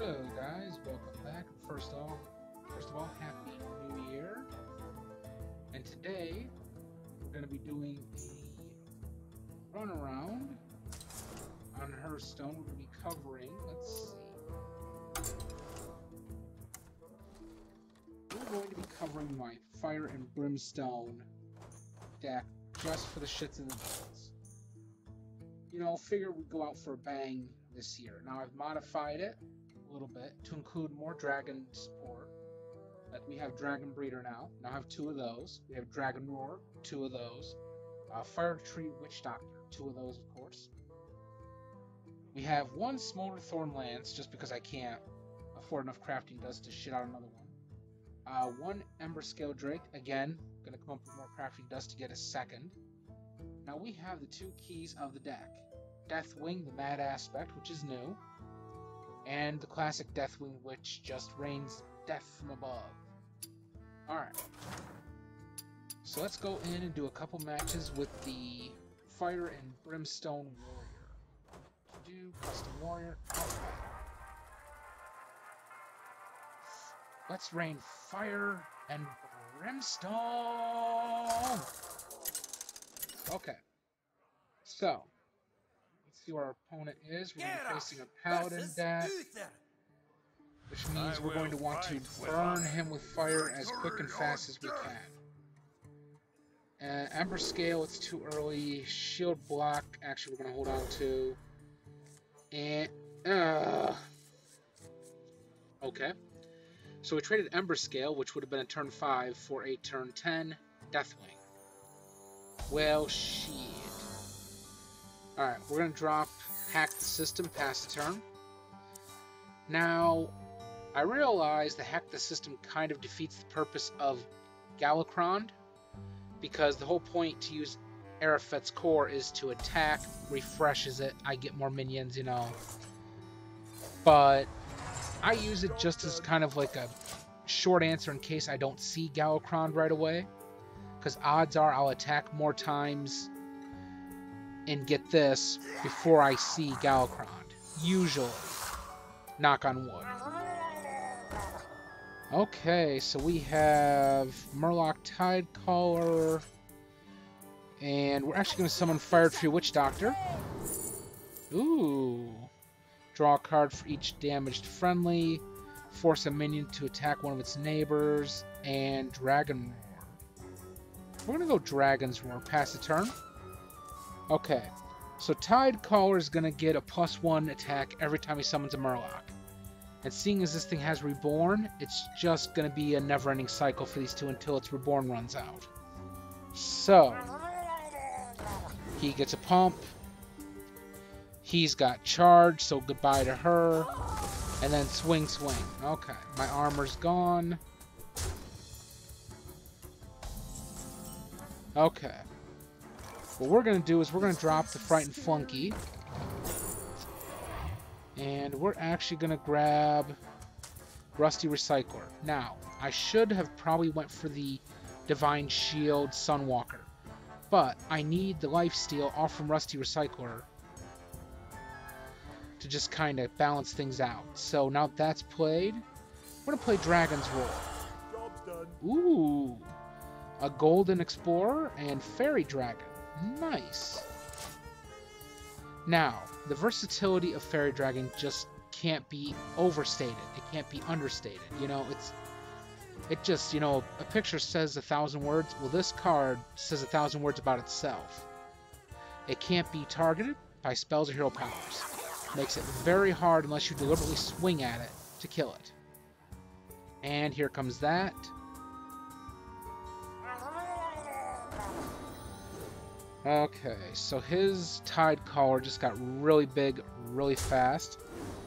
Hello guys, welcome back. First of all, Happy New Year. And today we're going to be doing a run around on Hearthstone. We're going to be covering, let's see. We're going to be covering my Fire and Brimstone deck just for the shits and the giggles. You know, figure we'd go out for a bang this year. Now I've modified it a little bit to include more dragon support. Like we have Dragon Breeder now. Now I have 2 of those. We have Dragon Roar, 2 of those. Fire Tree Witch Doctor, 2 of those, of course. We have 1 Smolder Thorn Lance, just because I can't afford enough crafting dust to shit out another one. 1 Ember Scale Drake, again, gonna come up with more crafting dust to get a second. Now we have the 2 keys of the deck. Deathwing, the Mad Aspect, which is new, and the classic Deathwing, which just rains death from above. Alright. So let's go in and do a couple matches with the Fire and Brimstone Warrior. Do custom warrior. Okay. Let's rain fire and brimstone. Okay. So let's see where our opponent is. We're going to be facing a paladin deck, which means we're going to want to burn him with fire as quick and fast as we can. Ember Scale, it's too early. Shield Block, actually we're going to hold on to. And, okay. So we traded Ember Scale, which would have been a turn 5, for a turn 10 Deathwing. Well, shit. Alright, we're going to drop Hack the System, pass the turn. Now, I realize the Hack the System kind of defeats the purpose of Galakrond, because the whole point to use Arafet's Core is to attack, refreshes it, I get more minions, you know. But I use it just as kind of like a short answer in case I don't see Galakrond right away, because odds are I'll attack more times and get this before I see Galakrond. Usually. Knock on wood. Okay, so we have Murloc Tidecaller, and we're actually going to summon Fire Tree Witch Doctor. Ooh. Draw a card for each damaged friendly, force a minion to attack one of its neighbors, and Dragon Roar. We're going to go Dragon's Roar, pass the turn. Okay, so Tidecaller is going to get a +1 attack every time he summons a Murloc. And seeing as this thing has Reborn, it's just going to be a never-ending cycle for these 2 until its Reborn runs out. So, he gets a pump. He's got charge, so goodbye to her. And then swing, swing. Okay, my armor's gone. Okay. What we're going to do is we're going to drop the Frightened Flunky. And we're actually going to grab Rusty Recycler. Now, I should have probably went for the Divine Shield Sunwalker. But I need the lifesteal off from Rusty Recycler to just kind of balance things out. So now that that's played, we're going to play Dragon's Roar. Ooh. A Golden Explorer and Fairy Dragon. Nice. Now, the versatility of Fairy Dragon just can't be overstated. It can't be understated. You know, it just, you know, a picture says 1,000 words. Well, this card says 1,000 words about itself. It can't be targeted by spells or hero powers. Makes it very hard unless you deliberately swing at it to kill it. And here comes that. Okay, so his Tidecaller just got really big, really fast.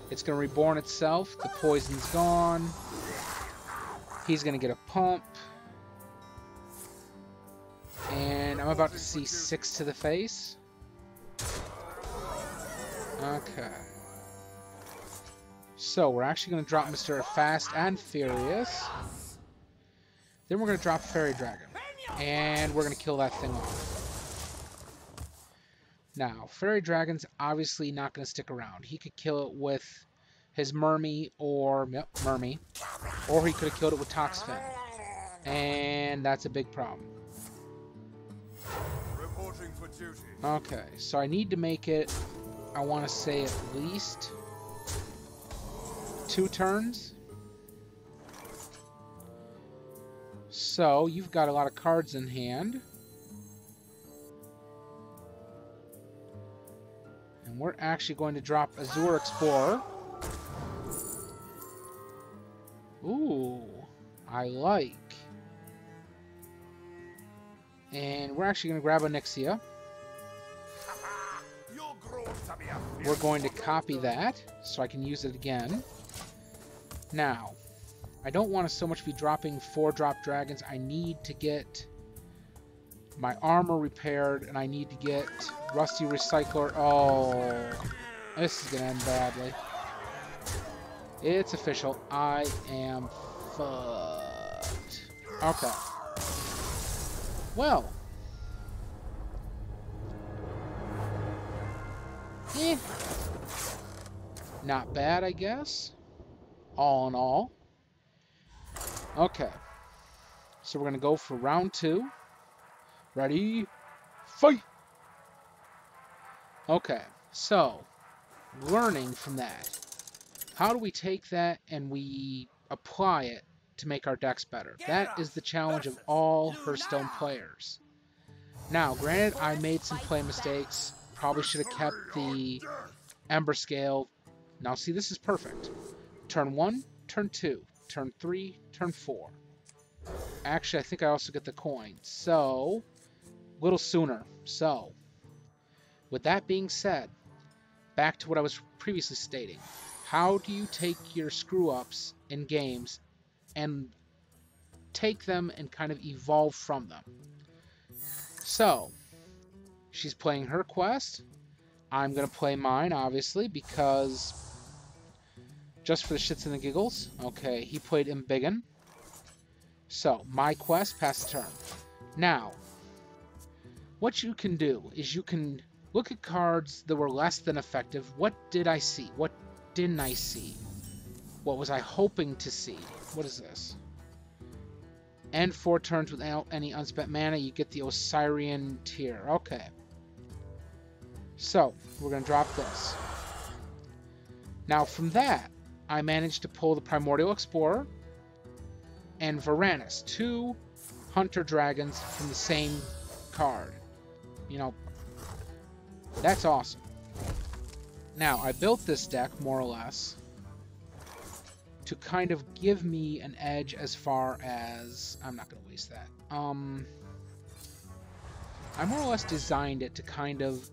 It's going to reborn itself. The poison's gone. He's going to get a pump. And I'm about to see 6 to the face. Okay. So, we're actually going to drop Mr. Fast and Furious. Then we're going to drop Fairy Dragon. And we're going to kill that thing off. Now, Fairy Dragon's obviously not going to stick around. He could kill it with his Mermy or... Yep, Mermy. Or he could have killed it with Toxfin. And that's a big problem. Reporting for duty. Okay, so I need to make it, I want to say at least 2 turns. So, you've got a lot of cards in hand. And we're actually going to drop Azure Explorer. Ooh, I like. And we're actually going to grab Onyxia. We're going to copy that, so I can use it again. Now, I don't want to so much be dropping 4-drop dragons. I need to get my armor repaired, and I need to get Rusty Recycler. Oh, this is going to end badly. It's official. I am fucked. Okay. Well. Not bad, I guess. All in all. Okay. So we're going to go for round 2. Ready? Fight! Okay. So, learning from that. How do we take that and we apply it to make our decks better? That is the challenge of all Hearthstone players. Now, granted, I made some play mistakes. Probably should have kept the Ember Scale. Now, see, this is perfect. Turn 1, turn 2, turn 3, turn 4. Actually, I think I also get the coin. So, a little sooner. So, with that being said, back to what I was previously stating. How do you take your screw-ups in games and take them and kind of evolve from them? So, she's playing her quest. I'm going to play mine, obviously, because just for the shits and the giggles. Okay, he played Embiggen. So, my quest, pass the turn. Now, what you can do is you can look at cards that were less than effective. What did I see? What didn't I see? What was I hoping to see? What is this? End 4 turns without any unspent mana. You get the Osirian Tear. Okay. So, we're going to drop this. Now, from that, I managed to pull the Primordial Explorer and Varanus, 2 Hunter Dragons from the same card. You know, that's awesome. Now, I built this deck, more or less, to kind of give me an edge as far as... I'm not going to waste that. I more or less designed it to kind of,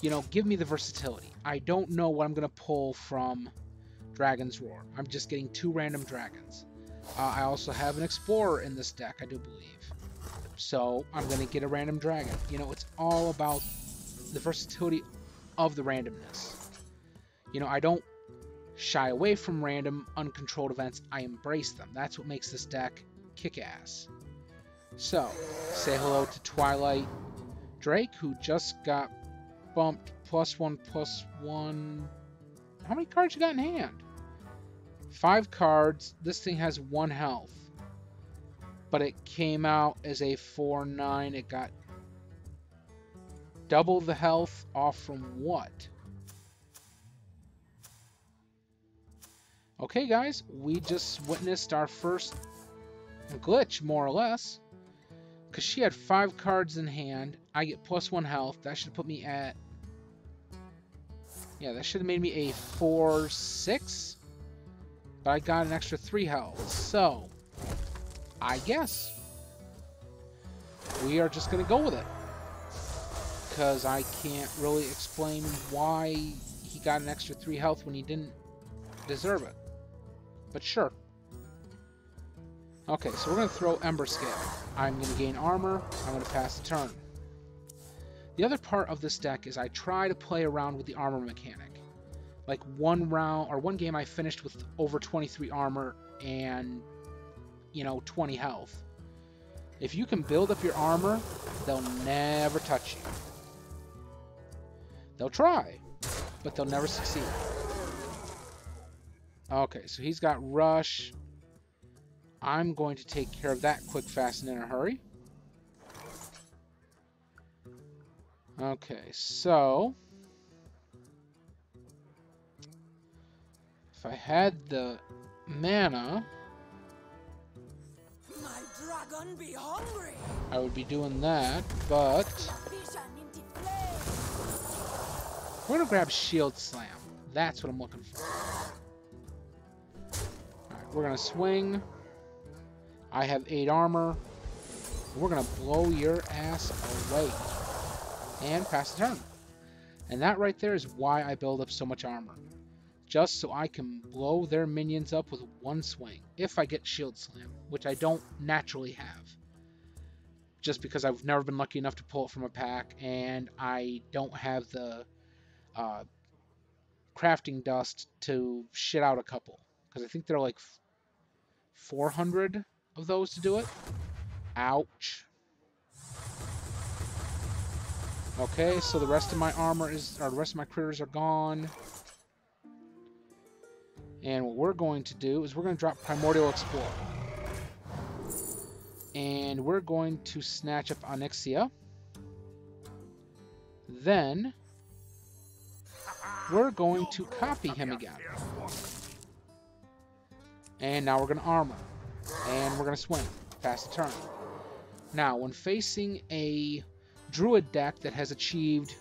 you know, give me the versatility. I don't know what I'm going to pull from Dragon's Roar. I'm just getting 2 random dragons. I also have an Explorer in this deck, I do believe. So, I'm going to get a random dragon. You know, it's all about the versatility of the randomness. You know, I don't shy away from random, uncontrolled events. I embrace them. That's what makes this deck kick-ass. So, say hello to Twilight Drake, who just got bumped +1/+1. How many cards you got in hand? 5 cards. This thing has 1 health. But it came out as a 4/9. It got double the health off from what? Okay, guys, we just witnessed our first glitch, more or less. Because she had 5 cards in hand. I get +1 health. That should put me at... Yeah, that should have made me a 4/6. But I got an extra 3 health. So, I guess we are just going to go with it. Because I can't really explain why he got an extra 3 health when he didn't deserve it. But sure. Okay, so we're going to throw Ember Scale. I'm going to gain armor. I'm going to pass the turn. The other part of this deck is I try to play around with the armor mechanic. Like one game I finished with over 23 armor and, you know, 20 health. If you can build up your armor, they'll never touch you. They'll try, but they'll never succeed. Okay, so he's got Rush. I'm going to take care of that quick, fast, and in a hurry. Okay, so if I had the mana, My dragon be hungry. I would be doing that, but we're gonna grab Shield Slam. That's what I'm looking for. Alright, we're gonna swing. I have 8 armor. We're gonna blow your ass away. And pass the turn. And that right there is why I build up so much armor. Just so I can blow their minions up with one swing. If I get Shield Slam, which I don't naturally have. Just because I've never been lucky enough to pull it from a pack, and I don't have the crafting dust to shit out a couple. Because I think there are like 400 of those to do it. Ouch. Okay, so the rest of my armor is, or the rest of my critters are gone. And what we're going to do is we're going to drop Primordial Explorer. And we're going to snatch up Onyxia. Then we're going to copy him again. And now we're going to armor. And we're going to swing. Pass the turn. Now, when facing a Druid deck that has achieved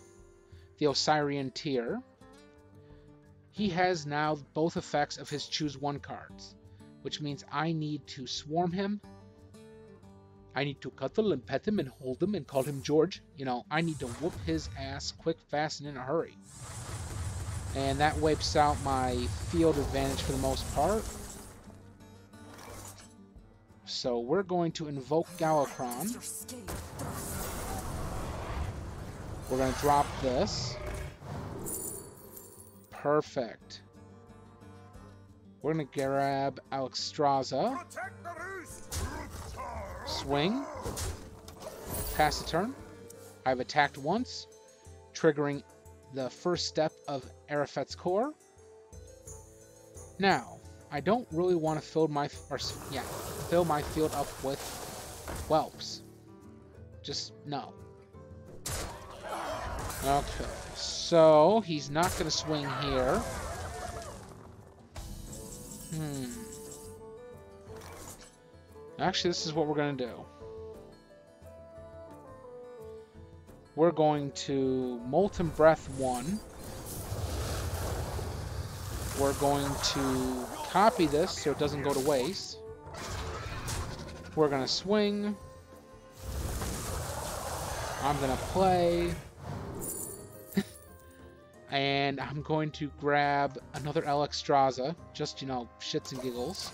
the Osirian tier, he has now both effects of his choose one cards, which means I need to swarm him. I need to cuddle and pet him and hold him and call him George. You know, I need to whoop his ass quick, fast, and in a hurry. And that wipes out my field advantage for the most part. So we're going to invoke Galakrond. We're going to drop this. Perfect. We're going to grab Alexstraza. Swing. Pass the turn. I've attacked once, triggering the first step of Arafet's Core. Now, I don't really want to fill my field up with whelps. Just no. Okay, so he's not going to swing here. Actually, this is what we're going to do. We're going to Molten Breath 1. We're going to copy this so it doesn't go to waste. We're going to swing. I'm going to play. And I'm going to grab another Alexstraza, just, you know, shits and giggles.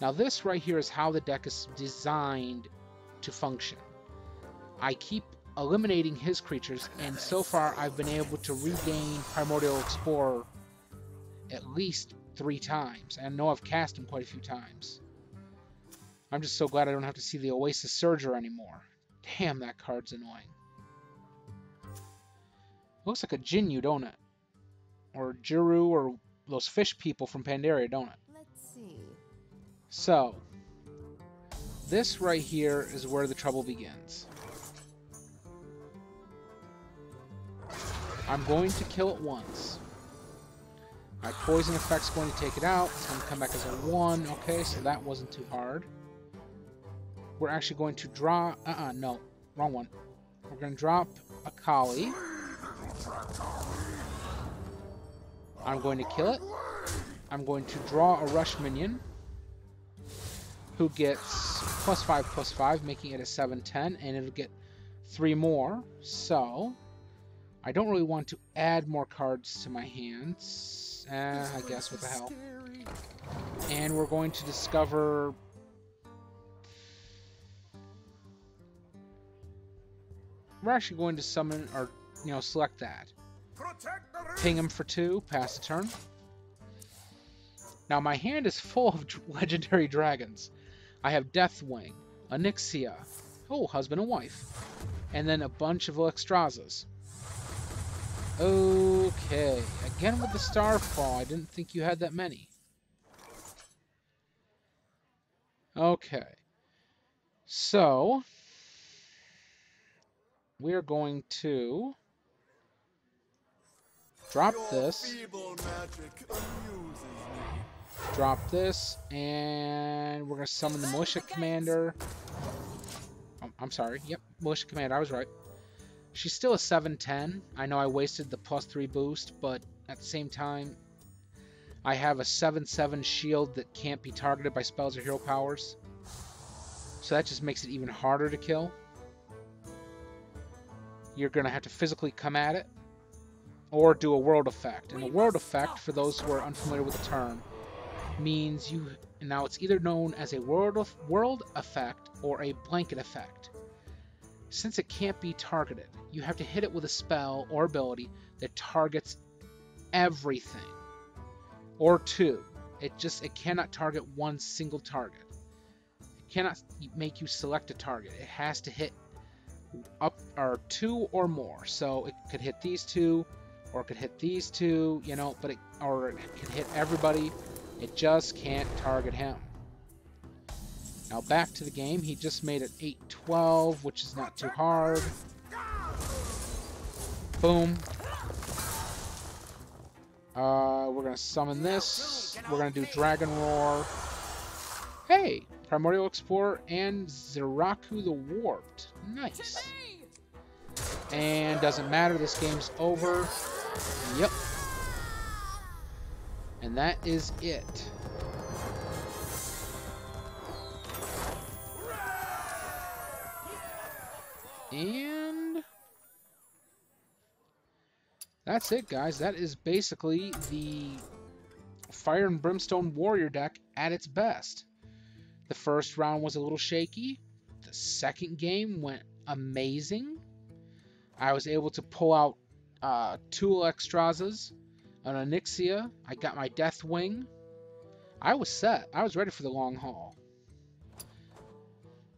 Now this right here is how the deck is designed to function. I keep eliminating his creatures, and so far I've been able to regain Primordial Explorer at least 3 times. I know I've cast him quite a few times. I'm just so glad I don't have to see the Oasis Surger anymore. Damn, that card's annoying. Looks like a Jinyu, don't it? Or Jiru, or those fish people from Pandaria, don't it? Let's see. So, this right here is where the trouble begins. I'm going to kill it once. My poison effect's going to take it out. It's going to come back as a 1. Okay, so that wasn't too hard. We're actually going to draw... no. Wrong one. We're going to drop a Kali. I'm going to kill it. I'm going to draw a Rush minion, who gets +5/+5, making it a 7/10, and it'll get 3 more. So, I don't really want to add more cards to my hands. I guess, what the hell. And we're going to discover... We're actually going to summon, or, you know, select that. Ping him for 2, pass the turn. Now my hand is full of legendary dragons. I have Deathwing, Onyxia, oh, husband and wife, and then a bunch of Alexstrazas. Okay, again with the Starfall, I didn't think you had that many. Okay. So, we're going to drop this. Drop this, and we're going to summon the Militia Commander. Oh, I'm sorry. Yep, Militia Commander, I was right. She's still a 7/10. I know I wasted the +3 boost, but at the same time, I have a 7/7 shield that can't be targeted by spells or hero powers. So that just makes it even harder to kill. You're going to have to physically come at it, or do a world effect. And a world effect, for those who are unfamiliar with the term, means you... Now, it's either known as a world effect or a blanket effect. Since it can't be targeted, you have to hit it with a spell or ability that targets everything. Or two. It cannot target one single target. It cannot make you select a target. It has to hit up or two or more. So it could hit these two, or it could hit these two, you know, but it can hit everybody. It just can't target him. Now back to the game. He just made it 8/12, which is not too hard. Boom. We're going to summon this. We're going to do Dragon Roar. Hey! Primordial Explorer and Zeraku the Warped. Nice. And doesn't matter, this game's over. Yep. And that is it. And that's it, guys. That is basically the Fire and Brimstone Warrior deck at its best. The first round was a little shaky. The second game went amazing. I was able to pull out 2 Alexstrazas, an Onyxia. I got my Deathwing. I was set. I was ready for the long haul.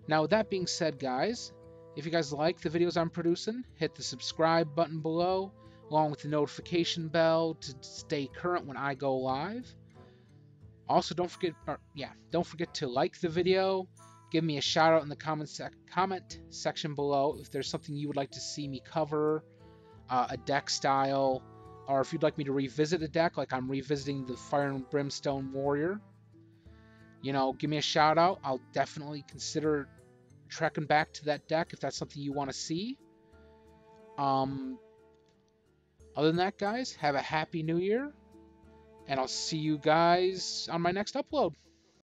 Now, with that being said, guys, if you guys like the videos I'm producing, hit the subscribe button below, along with the notification bell to stay current when I go live. Also, don't forget to like the video. Give me a shout out in the comment section below if there's something you would like to see me cover, a deck style, or if you'd like me to revisit a deck like I'm revisiting the Fire and Brimstone Warrior. You know, give me a shout out. I'll definitely consider trekking back to that deck if that's something you want to see. Other than that, guys, have a happy new year. And I'll see you guys on my next upload.